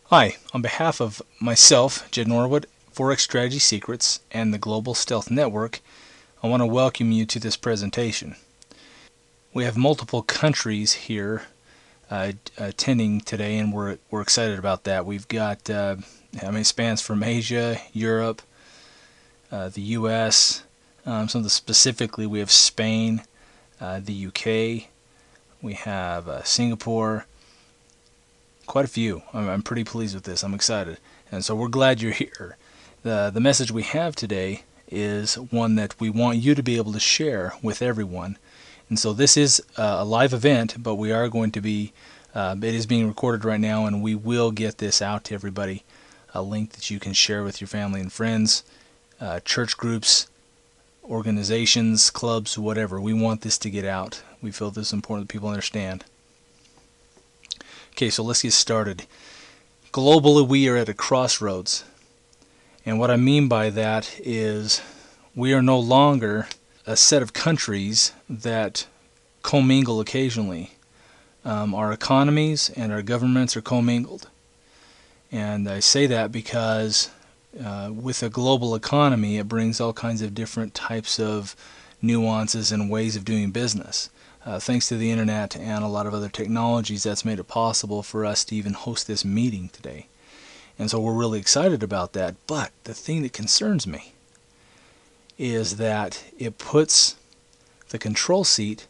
Hi, on behalf of myself, Jed Norwood, Forex Strategy Secrets, and the Global Stealth Network, I want to welcome you to this presentation. We have multiple countries here attending today, and we're excited about that. We've got, it spans from Asia, Europe, the U.S., specifically we have Spain, the U.K., we have Singapore, quite a few. I'm pretty pleased with this. I'm excited. And so we're glad you're here. The message we have today is one that we want you to be able to share with everyone. And so this is a live event, but we are going to be, it is being recorded right now, and we will get this out to everybody. A link that you can share with your family and friends, church groups, organizations, clubs, whatever. We want this to get out. We feel this is important that people understand. Okay, so let's get started. Globally, we are at a crossroads. And what I mean by that is we are no longer a set of countries that commingle occasionally. Our economies and our governments are commingled. And I say that because with a global economy, it brings all kinds of different types of nuances and ways of doing business. Thanks to the internet and a lot of other technologies, that's made it possible for us to even host this meeting today. And so we're really excited about that. But the thing that concerns me is that it puts the control seat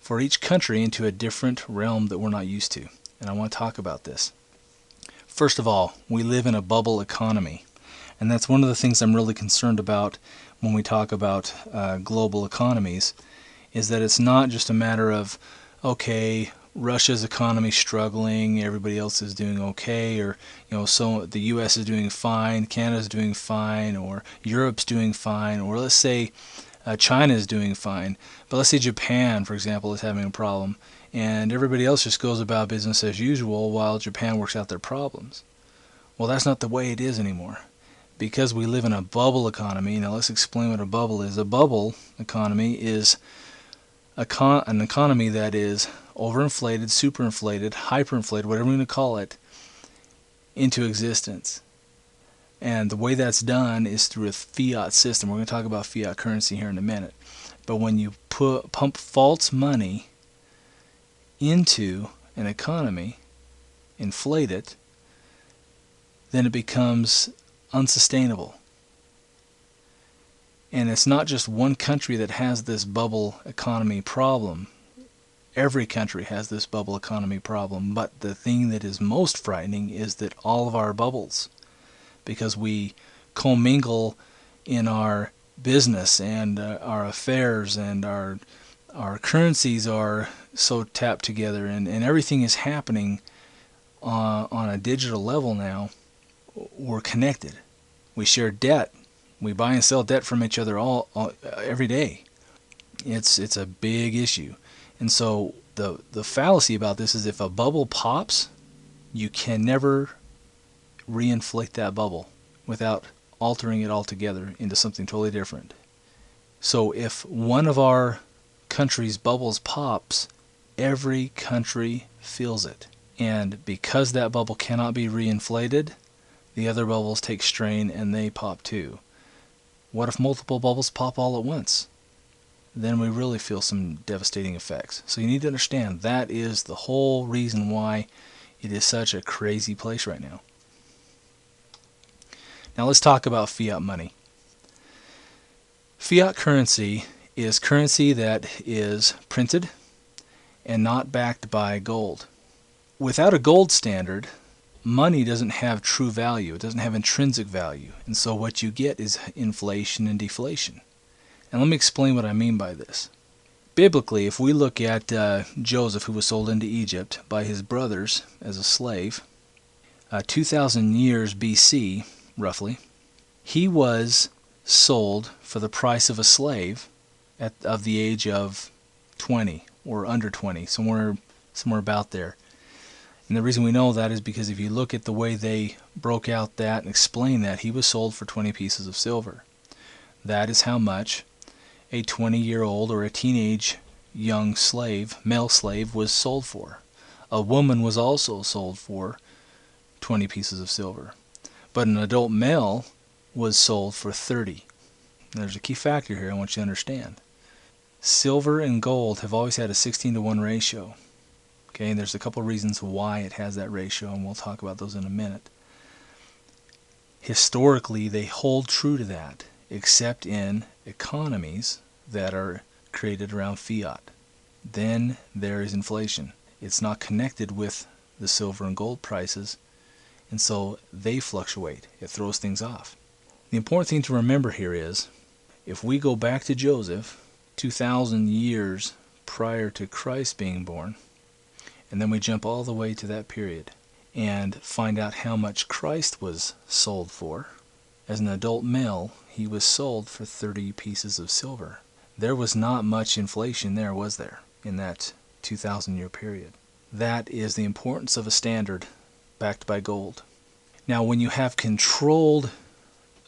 for each country into a different realm that we're not used to. And I want to talk about this. First of all, we live in a bubble economy. And that's one of the things I'm really concerned about when we talk about global economies, is that it's not just a matter of, okay, Russia's economy struggling, everybody else is doing okay, or so the U.S. is doing fine, Canada's doing fine, or Europe's doing fine, or let's say China is doing fine, but let's say Japan, for example, is having a problem, and everybody else just goes about business as usual while Japan works out their problems. Well, that's not the way it is anymore. Because we live in a bubble economy. Now let's explain what a bubble is. A bubble economy is an economy that is overinflated, superinflated, hyperinflated, whatever we're going to call it, into existence. And the way that's done is through a fiat system. We're going to talk about fiat currency here in a minute. But when you pump false money into an economy, inflate it, then it becomes unsustainable. And it's not just one country that has this bubble economy problem. Every country has this bubble economy problem, but the thing that is most frightening is that all of our bubbles, because we commingle in our business and our affairs, and our currencies are so tapped together, and everything is happening on a digital level now. We're connected. We share debt. We buy and sell debt from each other every day. It's a big issue. And so the fallacy about this is if a bubble pops, you can never reinflate that bubble without altering it altogether into something totally different. So if one of our country's bubbles pops, every country feels it. And because that bubble cannot be reinflated, the other bubbles take strain and they pop too. What if multiple bubbles pop all at once? Then we really feel some devastating effects. So you need to understand that is the whole reason why it is such a crazy place right now. Now let's talk about fiat money. Fiat currency is currency that is printed and not backed by gold. Without a gold standard, money doesn't have true value. It doesn't have intrinsic value. And so what you get is inflation and deflation. And let me explain what I mean by this. Biblically, if we look at Joseph, who was sold into Egypt by his brothers as a slave, 2,000 years BC, roughly, he was sold for the price of a slave of the age of 20 or under 20, somewhere about there. And the reason we know that is because if you look at the way they broke out that and explain that, he was sold for 20 pieces of silver. That is how much a 20-year-old or a teenage young slave, male slave, was sold for. A woman was also sold for 20 pieces of silver. But an adult male was sold for 30. There's a key factor here I want you to understand. Silver and gold have always had a 16-to-1 ratio. Okay, and there's a couple of reasons why it has that ratio, and we'll talk about those in a minute. Historically, they hold true to that, except in economies that are created around fiat. Then there is inflation. It's not connected with the silver and gold prices, and so they fluctuate. It throws things off. The important thing to remember here is, if we go back to Joseph, 2,000 years prior to Christ being born, and then we jump all the way to that period and find out how much Christ was sold for. As an adult male, he was sold for 30 pieces of silver. There was not much inflation there, was there, in that 2,000-year period? That is the importance of a standard backed by gold. Now, when you have controlled,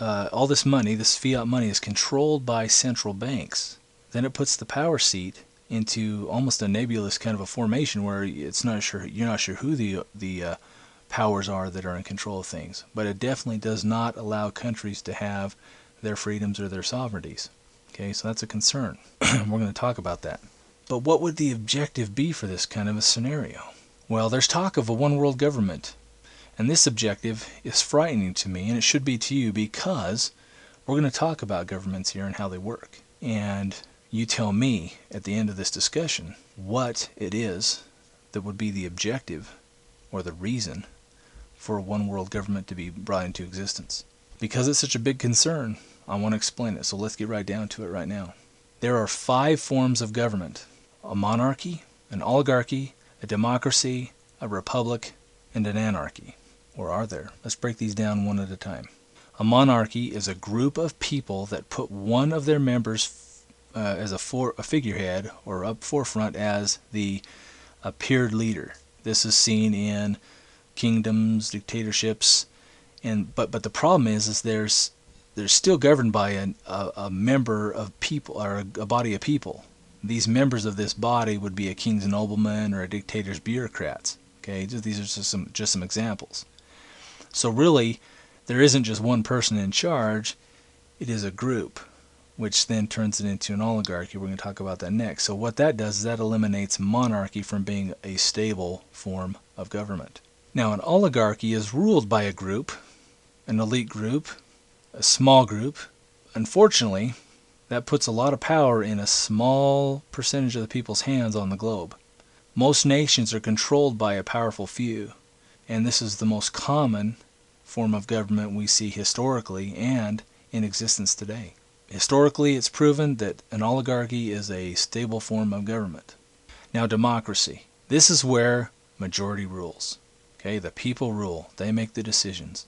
all this money, this fiat money is controlled by central banks, then it puts the power seat into almost a nebulous kind of a formation where you're not sure who the powers are that are in control of things. But it definitely does not allow countries to have their freedoms or their sovereignties. Okay, so that's a concern. We're going to talk about that. But what would the objective be for this kind of a scenario? Well, there's talk of a one world government. And this objective is frightening to me, and it should be to you, because we're going to talk about governments here and how they work. And you tell me at the end of this discussion what it is that would be the objective or the reason for a one world government to be brought into existence. Because it's such a big concern, I want to explain it. So let's get right down to it right now. There are 5 forms of government: a monarchy, an oligarchy, a democracy, a republic, and an anarchy. Or are there? Let's break these down one at a time. A monarchy is a group of people that put one of their members as a figurehead or up forefront as the appeared leader. This is seen in kingdoms, dictatorships, but the problem is they're still governed by a member of people, or a body of people. These members of this body would be a king's nobleman or a dictator's bureaucrats. Okay, these are just some examples. So really, there isn't just one person in charge, it is a group, which then turns it into an oligarchy. We're going to talk about that next. So what that does is that eliminates monarchy from being a stable form of government. Now, an oligarchy is ruled by a group, an elite group, a small group. Unfortunately, that puts a lot of power in a small percentage of the people's hands on the globe. Most nations are controlled by a powerful few, and this is the most common form of government we see historically and in existence today. Historically, it's proven that an oligarchy is a stable form of government. Now, democracy. This is where majority rules. Okay, the people rule. They make the decisions.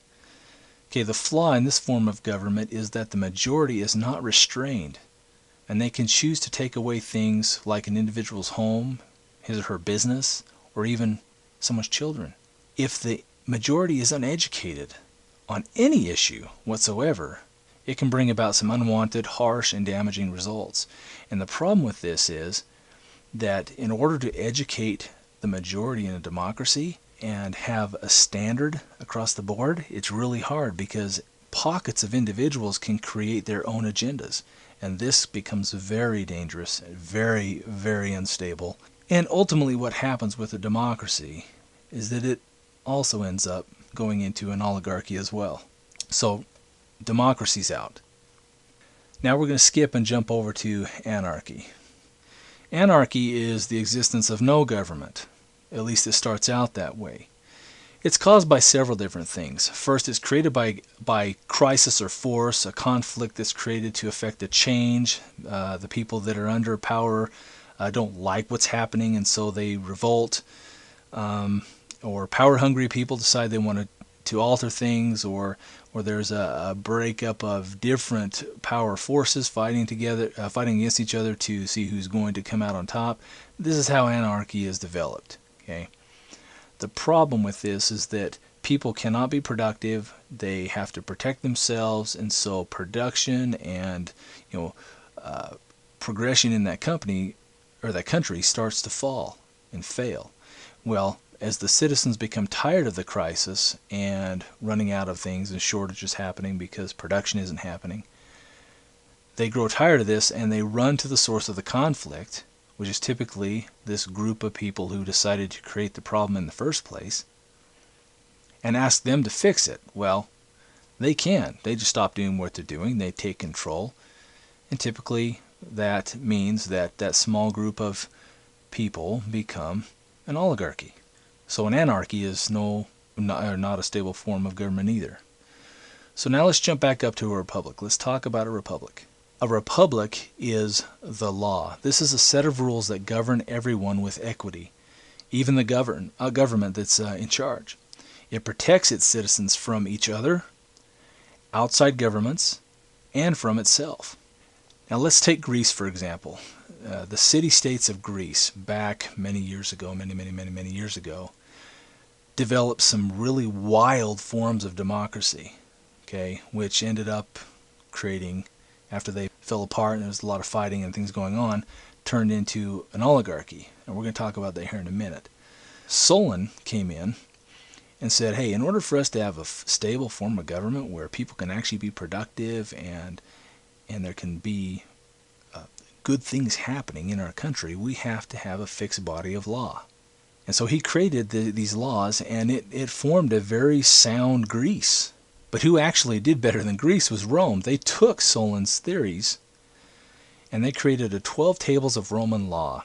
Okay, the flaw in this form of government is that the majority is not restrained, and they can choose to take away things like an individual's home, his or her business, or even someone's children. If the majority is uneducated on any issue whatsoever, it can bring about some unwanted, harsh, and damaging results. And the problem with this is that in order to educate the majority in a democracy and have a standard across the board, it's really hard, because pockets of individuals can create their own agendas. And this becomes very dangerous, very, very unstable. And ultimately what happens with a democracy is that it also ends up going into an oligarchy as well. So democracy's out. Now we're going to skip and jump over to anarchy. Anarchy is the existence of no government. At least it starts out that way. It's caused by several different things. First, it's created by crisis or force, a conflict that's created to affect a change. The people that are under power don't like what's happening, and so they revolt. Or power-hungry people decide they want to alter things, or there's a breakup of different power forces fighting against each other to see who's going to come out on top. This is how anarchy is developed. Okay. The problem with this is that people cannot be productive. They have to protect themselves, and so production and progression in that company or that country starts to fall and fail. Well, as the citizens become tired of the crisis and running out of things and shortages happening because production isn't happening, they grow tired of this and they run to the source of the conflict, which is typically this group of people who decided to create the problem in the first place, and ask them to fix it. Well, they can. They just stop doing what they're doing. They take control. And typically that means that that small group of people become an oligarchy. So an anarchy is not a stable form of government either. So now let's jump back up to a republic. Let's talk about a republic. A republic is the law. This is a set of rules that govern everyone with equity, even the government that's in charge. It protects its citizens from each other, outside governments, and from itself. Now let's take Greece for example. The city-states of Greece, back many years ago, many years ago, developed some really wild forms of democracy, okay, which ended up creating, after they fell apart and there was a lot of fighting and things going on, turned into an oligarchy. And we're going to talk about that here in a minute. Solon came in and said, hey, in order for us to have a stable form of government where people can actually be productive and there can be good things happening in our country, we have to have a fixed body of law. And so he created these laws, and it formed a very sound Greece. But who actually did better than Greece was Rome. They took Solon's theories and they created a 12 tables of Roman law.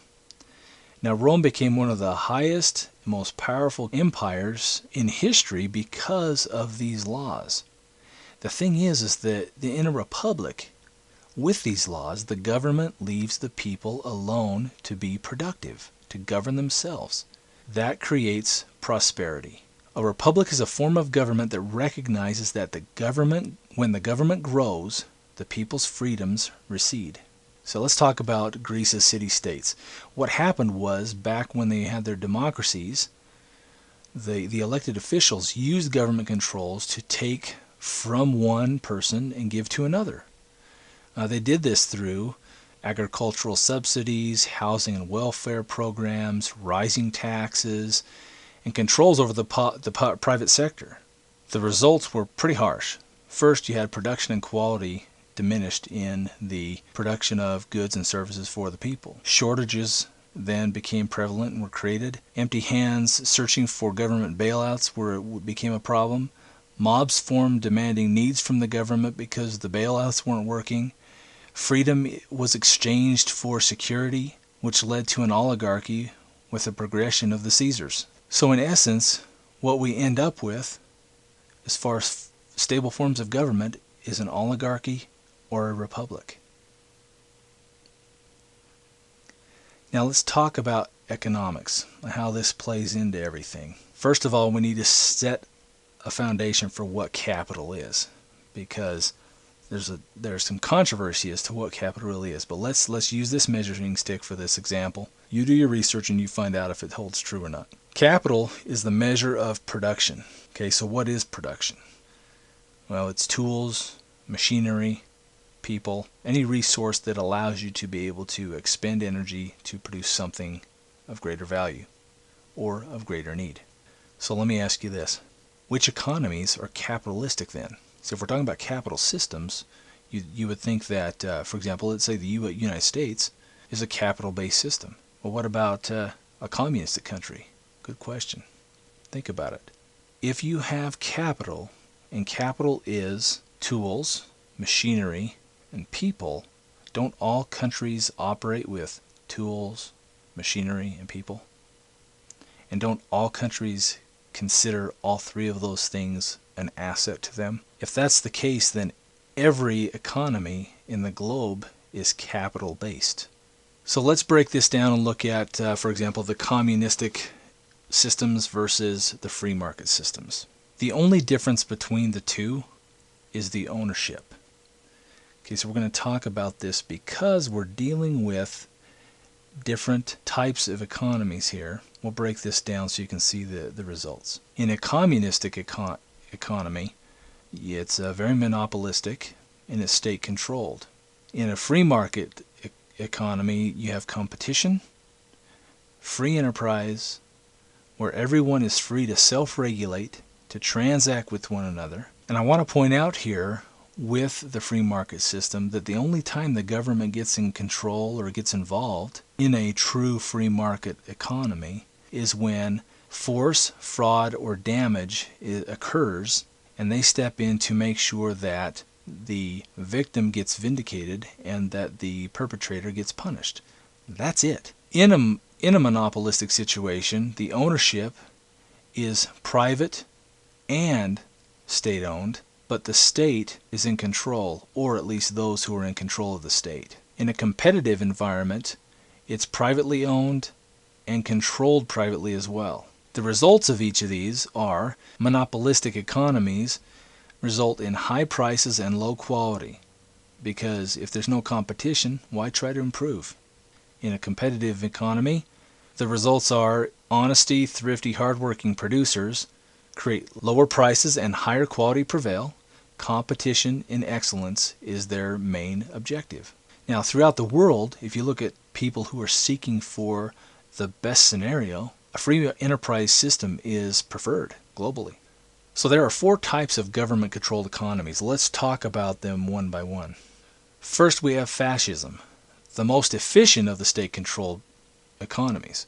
Now Rome became one of the highest, most powerful empires in history because of these laws. The thing is that in a republic, with these laws, the government leaves the people alone to be productive, to govern themselves. That creates prosperity. A republic is a form of government that recognizes that when the government grows, the people's freedoms recede. So let's talk about Greece's city-states. What happened was, back when they had their democracies, the elected officials used government controls to take from one person and give to another. They did this through agricultural subsidies, housing and welfare programs, rising taxes, and controls over the private sector. The results were pretty harsh. First, you had production and quality diminished in the production of goods and services for the people. Shortages then became prevalent and were created. Empty hands searching for government bailouts became a problem. Mobs formed demanding needs from the government because the bailouts weren't working. Freedom was exchanged for security, which led to an oligarchy with the progression of the Caesars. So in essence, what we end up with, as far as stable forms of government, is an oligarchy or a republic. Now let's talk about economics and how this plays into everything. First of all, we need to set a foundation for what capital is, because there's some controversy as to what capital really is. But let's use this measuring stick for this example. You do your research and you find out if it holds true or not. Capital is the measure of production. Okay, so what is production? Well, it's tools, machinery, people, any resource that allows you to be able to expend energy to produce something of greater value or of greater need. So let me ask you this. Which economies are capitalistic then? So if we're talking about capital systems, you would think that, for example, let's say the United States is a capital-based system. Well, what about a communistic country? Good question. Think about it. If you have capital, and capital is tools, machinery, and people, don't all countries operate with tools, machinery, and people? And don't all countries consider all three of those things an asset to them? If that's the case, then every economy in the globe is capital-based. So let's break this down and look at, for example, the communistic systems versus the free market systems. The only difference between the two is the ownership. Okay, so we're going to talk about this because we're dealing with different types of economies here. We'll break this down so you can see the results. In a communistic economy, it's very monopolistic and it's state controlled. In a free market economy, you have competition, free enterprise, where everyone is free to self-regulate, to transact with one another. And I want to point out here with the free market system that the only time the government gets in control or gets involved in a true free market economy is when force, fraud, or damage occurs, and they step in to make sure that the victim gets vindicated and that the perpetrator gets punished. That's it. In a monopolistic situation, the ownership is private and state-owned, but the state is in control, or at least those who are in control of the state. In a competitive environment, it's privately owned and controlled privately as well. The results of each of these are monopolistic economies result in high prices and low quality, because if there's no competition, why try to improve? In a competitive economy, the results are honesty, thrifty, hardworking producers create lower prices and higher quality prevail. Competition in excellence is their main objective. Now, throughout the world, if you look at people who are seeking for the best scenario, a free enterprise system is preferred globally. So there are 4 types of government-controlled economies. Let's talk about them one by one. First, we have fascism, the most efficient of the state-controlled economies.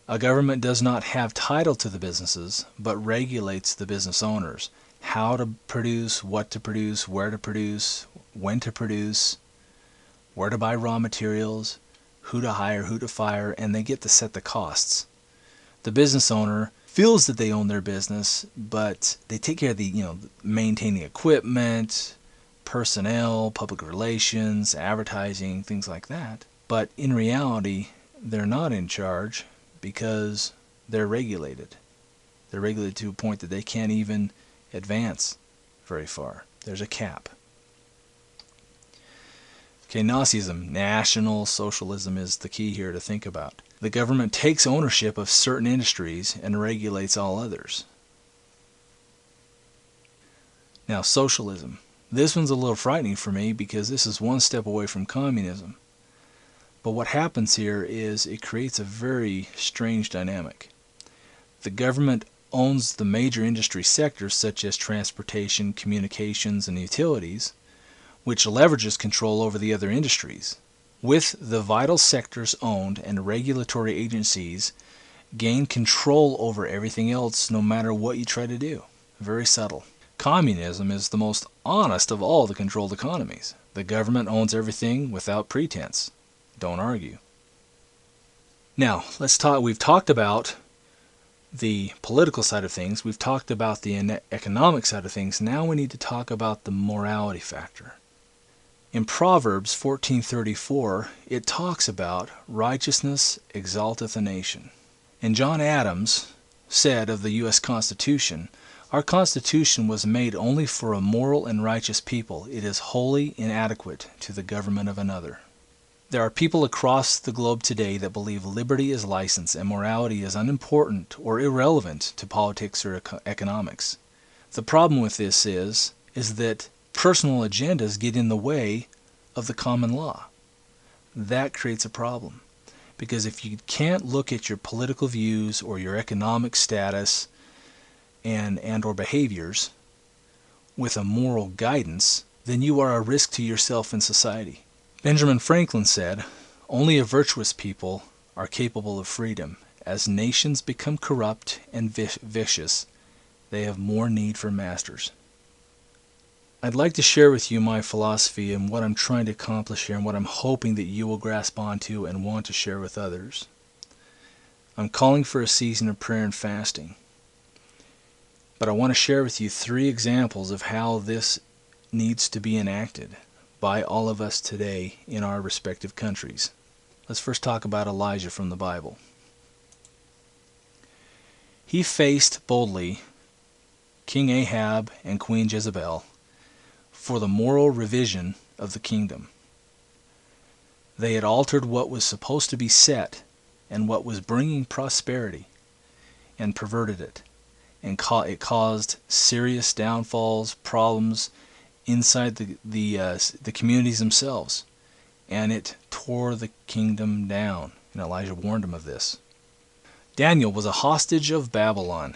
A government does not have title to the businesses, but regulates the business owners. How to produce, what to produce, where to produce, when to produce, where to buy raw materials, who to hire, who to fire, and they get to set the costs. The business owner feels that they own their business, but they take care of the, maintaining equipment, personnel, public relations, advertising, things like that. But in reality, they're not in charge because they're regulated. They're regulated to a point that they can't even advance very far. There's a cap. Okay, Nazism, National Socialism is the key here to think about. The government takes ownership of certain industries and regulates all others. Now, socialism. This one's a little frightening for me because this is one step away from communism. But what happens here is it creates a very strange dynamic. The government owns the major industry sectors such as transportation, communications, and utilities, which leverages control over the other industries. With the vital sectors owned, and regulatory agencies gain control over everything else no matter what you try to do. Very subtle. Communism is the most honest of all the controlled economies. The government owns everything without pretense. Don't argue. Now, we've talked about the political side of things. We've talked about the economic side of things. Now we need to talk about the morality factor. In Proverbs 14:34, it talks about righteousness exalteth a nation. And John Adams said of the U.S. Constitution, our Constitution was made only for a moral and righteous people. It is wholly inadequate to the government of another. There are people across the globe today that believe liberty is license and morality is unimportant or irrelevant to politics or economics. The problem with this is that personal agendas get in the way of the common law. That creates a problem. Because if you can't look at your political views or your economic status and or behaviors with a moral guidance, then you are a risk to yourself and society. Benjamin Franklin said, only a virtuous people are capable of freedom. As nations become corrupt and vicious, they have more need for masters. I'd like to share with you my philosophy and what I'm trying to accomplish here and what I'm hoping that you will grasp onto and want to share with others. I'm calling for a season of prayer and fasting. But I want to share with you 3 examples of how this needs to be enacted by all of us today in our respective countries. Let's first talk about Elijah from the Bible. He faced boldly King Ahab and Queen Jezebel for the moral revision of the kingdom. They had altered what was supposed to be set and what was bringing prosperity and perverted it. And it caused serious downfalls, problems inside the communities themselves. And it tore the kingdom down. And Elijah warned him of this. Daniel was a hostage of Babylon.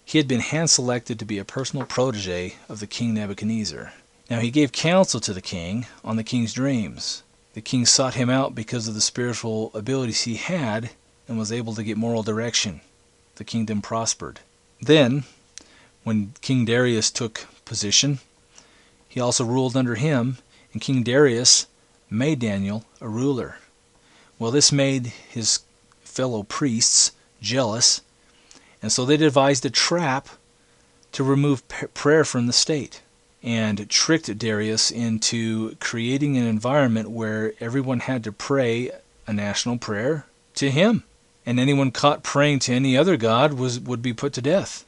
He had been hand-selected to be a personal protege of the king Nebuchadnezzar. Now he gave counsel to the king on the king's dreams. The king sought him out because of the spiritual abilities he had and was able to get moral direction. The kingdom prospered. Then, when King Darius took position, he also ruled under him, and King Darius made Daniel a ruler. Well, this made his fellow priests jealous, and so they devised a trap to remove prayer from the state, and tricked Darius into creating an environment where everyone had to pray a national prayer to him, and anyone caught praying to any other god would be put to death.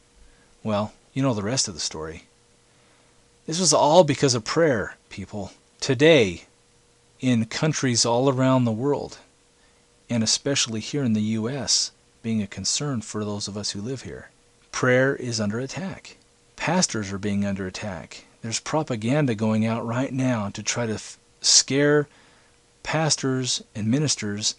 Well, you know the rest of the story. This was all because of prayer, people. Today, in countries all around the world, and especially here in the U.S., being a concern for those of us who live here, prayer is under attack. Pastors are being under attack. There's propaganda going out right now to try to scare pastors and ministers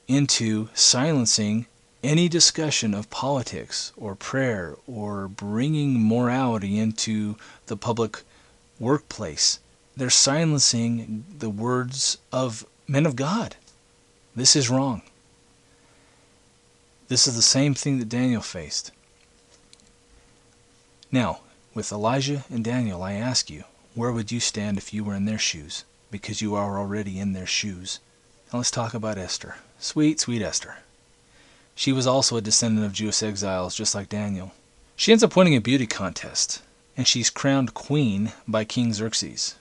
into silencing any discussion of politics or prayer or bringing morality into the public workplace. They're silencing the words of men of God. This is wrong. This is the same thing that Daniel faced. Now, with Elijah and Daniel, I ask you, where would you stand if you were in their shoes? Because you are already in their shoes. Now let's talk about Esther. Sweet, sweet Esther. She was also a descendant of Jewish exiles, just like Daniel. She ends up winning a beauty contest, and she's crowned queen by King Xerxes.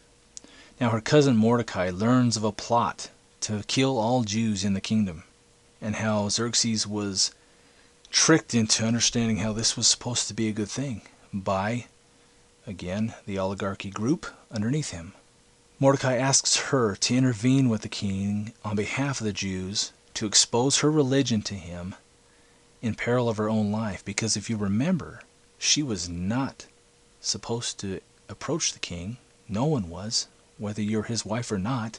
Now her cousin Mordecai learns of a plot to kill all Jews in the kingdom, and how Xerxes was tricked into understanding how this was supposed to be a good thing by, again, the oligarchy group underneath him. Mordecai asks her to intervene with the king on behalf of the Jews to expose her religion to him in peril of her own life, because if you remember, she was not supposed to approach the king. No one was, whether you're his wife or not.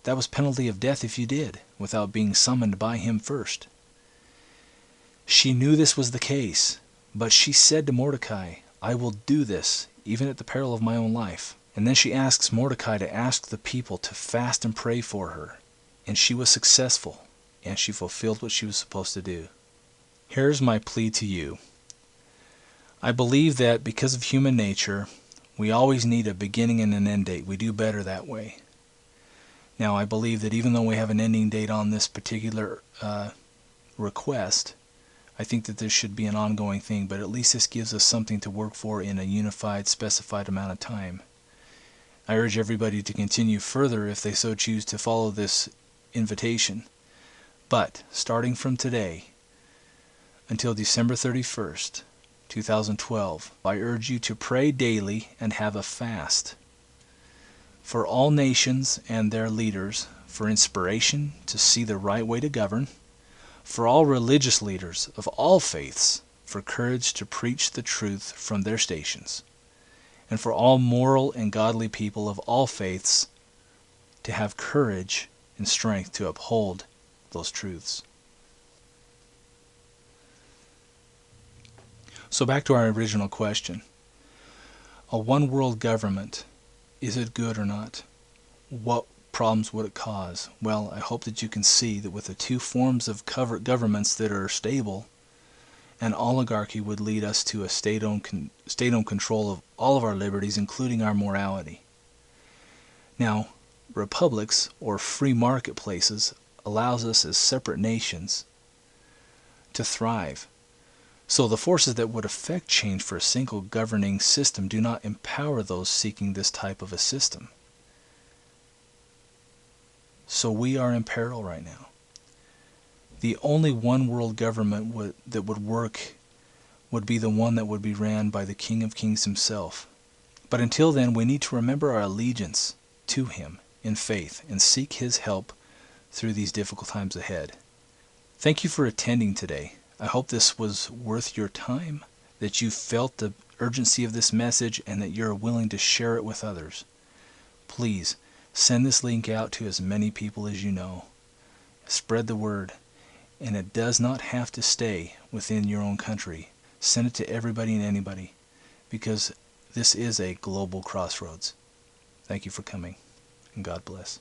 That was penalty of death if you did, without being summoned by him first. She knew this was the case, but she said to Mordecai, I will do this, even at the peril of my own life. And then she asks Mordecai to ask the people to fast and pray for her. And she was successful, and she fulfilled what she was supposed to do. Here's my plea to you. I believe that because of human nature, we always need a beginning and an end date. We do better that way. Now, I believe that even though we have an ending date on this particular request, I think that this should be an ongoing thing, but at least this gives us something to work for in a unified, specified amount of time. I urge everybody to continue further if they so choose to follow this invitation. But, starting from today until December 31st, 2012, I urge you to pray daily and have a fast for all nations and their leaders, for inspiration to see the right way to govern, for all religious leaders of all faiths, for courage to preach the truth from their stations, and for all moral and godly people of all faiths to have courage and strength to uphold those truths. So back to our original question. A one-world government, is it good or not? What problems would it cause? Well, I hope that you can see that with the two forms of governments that are stable, an oligarchy would lead us to a state-owned control of all of our liberties, including our morality. Now, republics or free marketplaces allows us as separate nations to thrive. So the forces that would affect change for a single governing system do not empower those seeking this type of a system. So we are in peril right now. The only one world government that would work would be the one that would be ran by the King of Kings himself. But until then, we need to remember our allegiance to him in faith and seek his help through these difficult times ahead. Thank you for attending today. I hope this was worth your time, that you felt the urgency of this message, and that you're willing to share it with others. Please send this link out to as many people as you know. Spread the word. And it does not have to stay within your own country. Send it to everybody and anybody, because this is a global crossroads. Thank you for coming, and God bless.